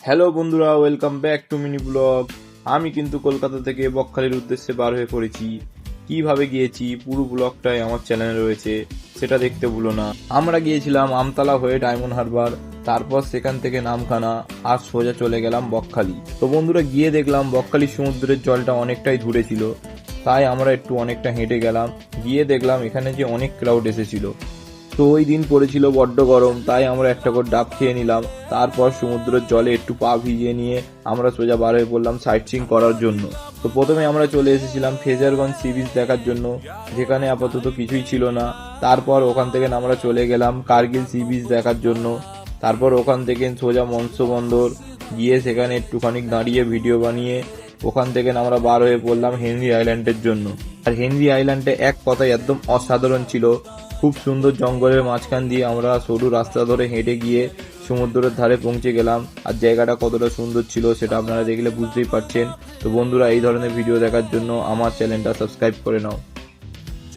Hello বন্ধুরা, welcome back to mini blog. আমি কিন্তু কলকাতা থেকে বকখালির উদ্দেশ্যে বার হয়ে পড়েছি। কিভাবে গিয়েছি পুরো ব্লগটাই আমার চ্যানেলে রয়েছে, সেটা দেখতে ভুলো না। আমরা গিয়েছিলাম আমতলা হয়ে ডায়মন্ড হারবার, তারপর সেখান থেকে নামখানা, আর সোজা চলে গেলাম বকখালি। তো বন্ধুরা, গিয়ে দেখলাম বকখালি সমুদ্রের জলটা অনেকটাই দূরে ছিল, তাই আমরা একটু অনেকটা হেঁটে গেলাম। গিয়ে দেখলাম এখানে যে অনেক ক্রাউড এসেছিল। তো ওই দিন পড়েছিল বড্ড গরম, তাই আমরা একটা করে ডাব খেয়ে নিলাম। তারপর সমুদ্রের জলে একটু পা ভিজিয়ে নিয়ে আমরা সোজা বার হয়ে পড়লাম সাইট সিইং করার জন্য। তো প্রথমে আমরা চলে এসেছিলাম ফ্রেজারগঞ্জ সি বিচ দেখার জন্য, যেখানে আপাতত কিছুই ছিল না। তারপর ওখান থেকে আমরা চলে গেলাম কার্গিল সি বিচ দেখার জন্য। তারপর ওখান থেকে সোজা মৎস্য বন্দর গিয়ে সেখানে একটুখানি দাঁড়িয়ে ভিডিও বানিয়ে ওখান থেকে আমরা বার হয়ে পড়লাম হেনরি আইল্যান্ডের জন্য। আর হেনরি আইল্যান্ডে এক কথায় একদম অসাধারণ ছিল। খুব সুন্দর জঙ্গলের মাঝখান দিয়ে আমরা সরু রাস্তা ধরে হেঁটে গিয়ে সমুদ্রের ধারে পৌঁছে গেলাম। আর জায়গাটা কতটা সুন্দর ছিল সেটা আপনারা দেখলে বুঝতেই পারছেন। তো বন্ধুরা, এই ধরনের ভিডিও দেখার জন্য আমার চ্যানেলটা সাবস্ক্রাইব করে নাও।